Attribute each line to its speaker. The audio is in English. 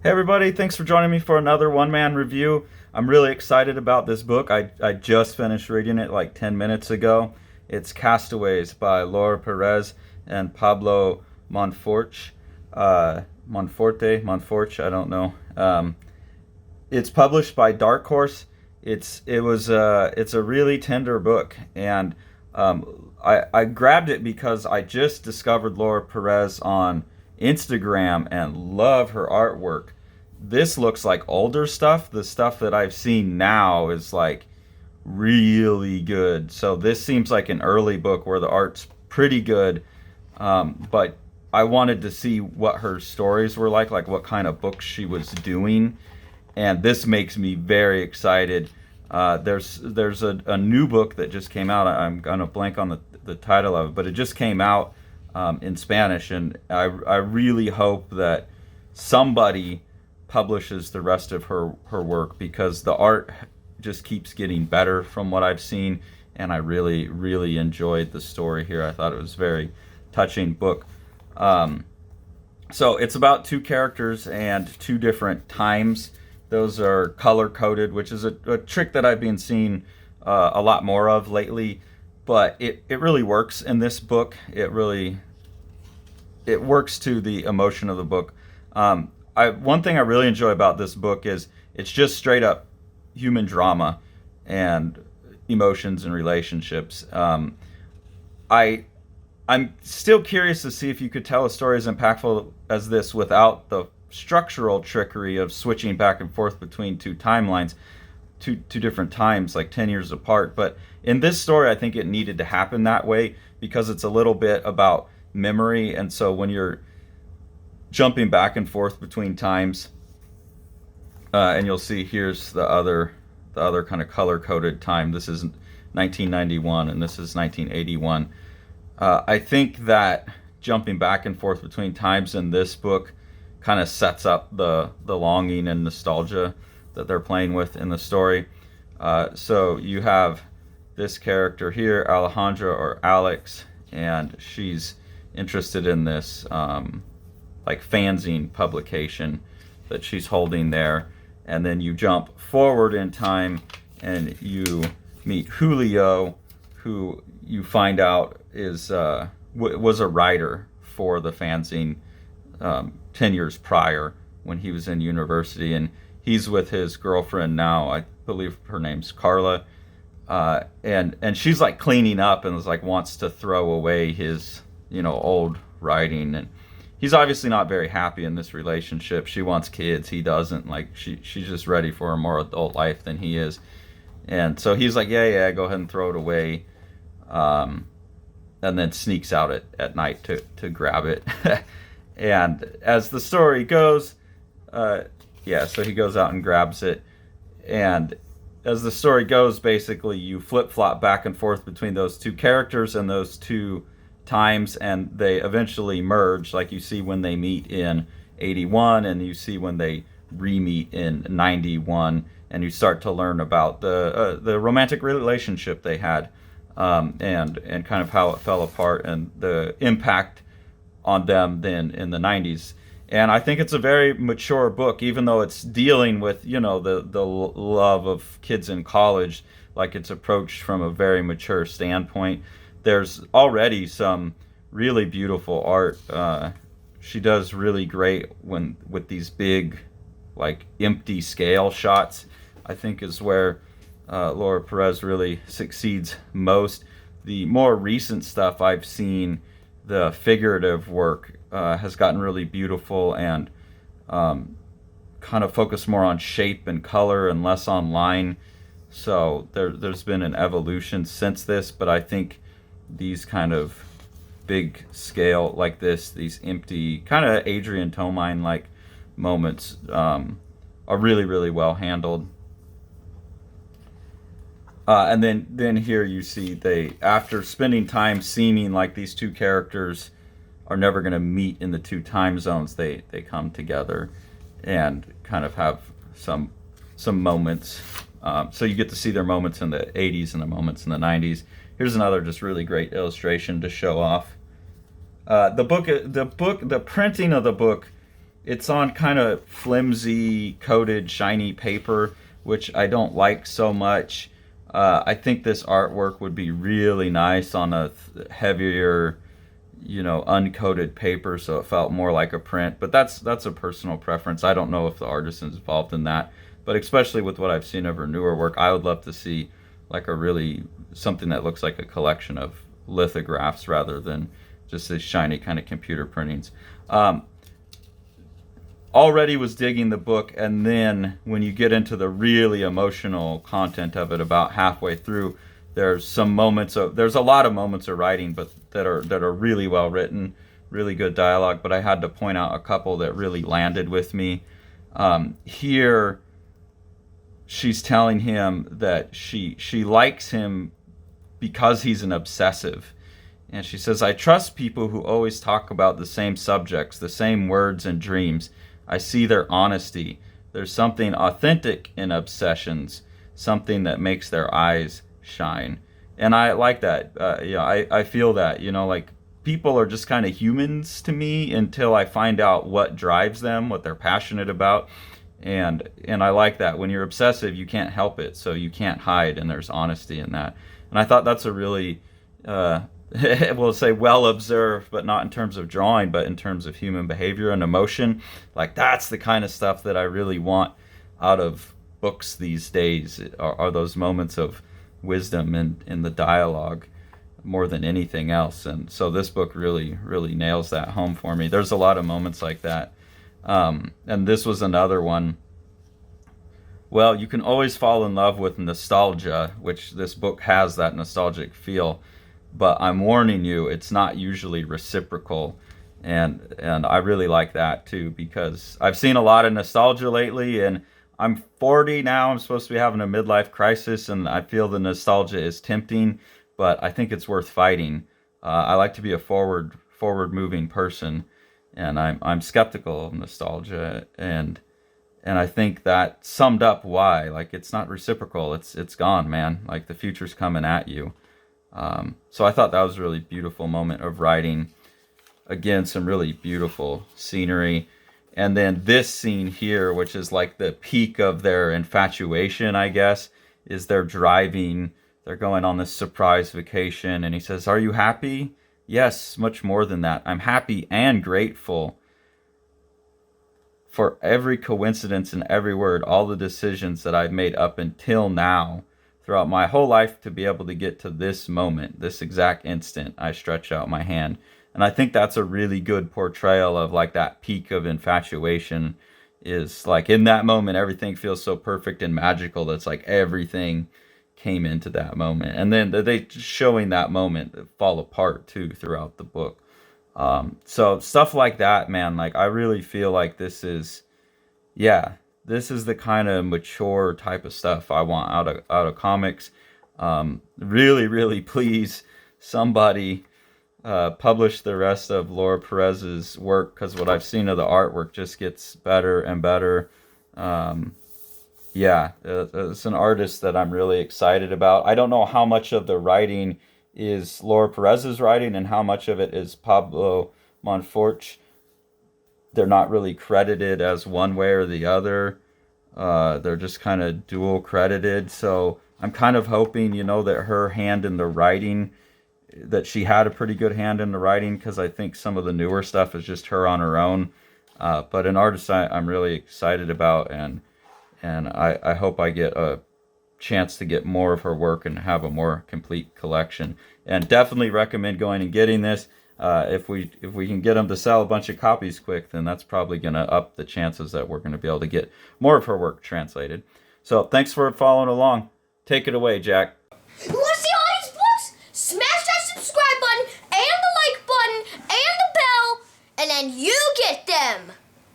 Speaker 1: Hey everybody, thanks for joining me for another one-man review. I'm really excited about this book. I just finished reading it like 10 minutes ago. It's Castaways by Laura Perez and Pablo Monforte. Monforte, I don't know. It's published by Dark Horse. It's a really tender book, and I grabbed it because I just discovered Laura Perez on Instagram and love her artwork. This looks like older stuff. The stuff that I've seen now is like really good. So this seems like an early book where the art's pretty good, but I wanted to see what her stories were like what kind of books she was doing, and this makes me very excited. There's a new book that just came out. I'm gonna blank on the title of it, but it just came out in Spanish, and I really hope that somebody publishes the rest of her work, because the art just keeps getting better from what I've seen, and I really enjoyed the story here. I thought it was a very touching book. So it's about two characters and two different times. Those are color coded, which is a trick that I've been seeing a lot more of lately. But it really works in this book. It works to the emotion of the book. One thing I really enjoy about this book is it's just straight up human drama and emotions and relationships. I'm still curious to see if you could tell a story as impactful as this without the structural trickery of switching back and forth between two timelines, two different times, like 10 years apart. But in this story, I think it needed to happen that way because it's a little bit about memory. And so when you're jumping back and forth between times, and you'll see here's the other kind of color coded time. This is 1991 and this is 1981. I think that jumping back and forth between times in this book kind of sets up the longing and nostalgia that they're playing with in the story. So you have this character here, Alejandra or Alex, and she's interested in this like fanzine publication that she's holding there. And then you jump forward in time and you meet Julio, who you find out was a writer for the fanzine 10 years prior when he was in university, and he's with his girlfriend now. I believe her name's Carla, and she's like cleaning up and is like wants to throw away his old writing, and he's obviously not very happy in this relationship. She wants kids, he doesn't. Like she's just ready for a more adult life than he is, and so he's like, yeah, go ahead and throw it away. And then sneaks out at night to grab it. And as the story goes, so he goes out and grabs it. And as the story goes, basically you flip-flop back and forth between those two characters and those two times, and they eventually merge, like you see when they meet in 81 and you see when they re-meet in 91, and you start to learn about the romantic relationship they had. And kind of how it fell apart and the impact on them then in the 90s. And I think it's a very mature book, even though it's dealing with, the love of kids in college, like it's approached from a very mature standpoint. There's already some really beautiful art. She does really great with these big, like empty scale shots, I think is where Laura Perez really succeeds most. The more recent stuff I've seen, the figurative work has gotten really beautiful and kind of focused more on shape and color and less on line. So there's been an evolution since this, but I think these kind of big scale like this, these empty kind of Adrian Tomine like moments are really well handled. And then here you see they, after spending time seeming like these two characters are never going to meet in the two time zones, they come together and kind of have some moments. So you get to see their moments in the 80s and the moments in the 90s. Here's another just really great illustration to show off. The printing of the book It's on kind of flimsy, coated, shiny paper, which I don't like so much. I think this artwork would be really nice on a heavier, uncoated paper, so it felt more like a print. But that's a personal preference. I don't know if the artist is involved in that, but especially with what I've seen of her newer work, I would love to see like a really something that looks like a collection of lithographs rather than just these shiny kind of computer printings. Um, Already was digging the book, and then when you get into the really emotional content of it about halfway through, there's a lot of moments of writing, but that are really well written, really good dialogue. But I had to point out a couple that really landed with me. Here, she's telling him that she likes him because he's an obsessive. And she says, I trust people who always talk about the same subjects, the same words and dreams. I see their honesty. There's something authentic in obsessions, something that makes their eyes shine. And I like that. I feel that, like people are just kind of humans to me until I find out what drives them, what they're passionate about. And I like that. When you're obsessive, you can't help it, so you can't hide, and there's honesty in that. And I thought that's a really, we'll say well observed, but not in terms of drawing, but in terms of human behavior and emotion. Like that's the kind of stuff that I really want out of books these days, are those moments of wisdom in the dialogue more than anything else. And so this book really, really nails that home for me. There's a lot of moments like that. And this was another one. Well, you can always fall in love with nostalgia, which this book has that nostalgic feel, but I'm warning you, it's not usually reciprocal. And I really like that too, because I've seen a lot of nostalgia lately, and I'm 40 now. I'm supposed to be having a midlife crisis, and I feel the nostalgia is tempting, but I think it's worth fighting. I like to be a forward moving person, and I'm skeptical of nostalgia, and I think that summed up why. Like it's not reciprocal. It's gone, man. Like the future's coming at you. So I thought that was a really beautiful moment of writing. Again, some really beautiful scenery. And then this scene here, which is like the peak of their infatuation, I guess, is they're driving. They're going on this surprise vacation. And he says, "Are you happy?" "Yes, much more than that. I'm happy and grateful for every coincidence and every word, all the decisions that I've made up until now, throughout my whole life, to be able to get to this moment, this exact instant, I stretch out my hand." And I think that's a really good portrayal of like that peak of infatuation, is like in that moment, everything feels so perfect and magical. That's like everything came into that moment. And then they showing that moment fall apart too throughout the book. So stuff like that, man, like I really feel like yeah, this is the kind of mature type of stuff I want out of comics. Really, really please somebody publish the rest of Laura Perez's work, because what I've seen of the artwork just gets better and better. Yeah, it's an artist that I'm really excited about. I don't know how much of the writing is Laura Perez's writing and how much of it is Pablo Monforte. They're not really credited as one way or the other. They're just kind of dual credited. So I'm kind of hoping, that her hand in the writing, that she had a pretty good hand in the writing, because I think some of the newer stuff is just her on her own. But an artist I'm really excited about, and I hope I get a chance to get more of her work and have a more complete collection. And definitely recommend going and getting this. If we can get them to sell a bunch of copies quick, then that's probably going to up the chances that we're going to be able to get more of her work translated. So thanks for following along. Take it away, Jack.
Speaker 2: You want to see all these books? Smash that subscribe button and the like button and the bell, and then you get them.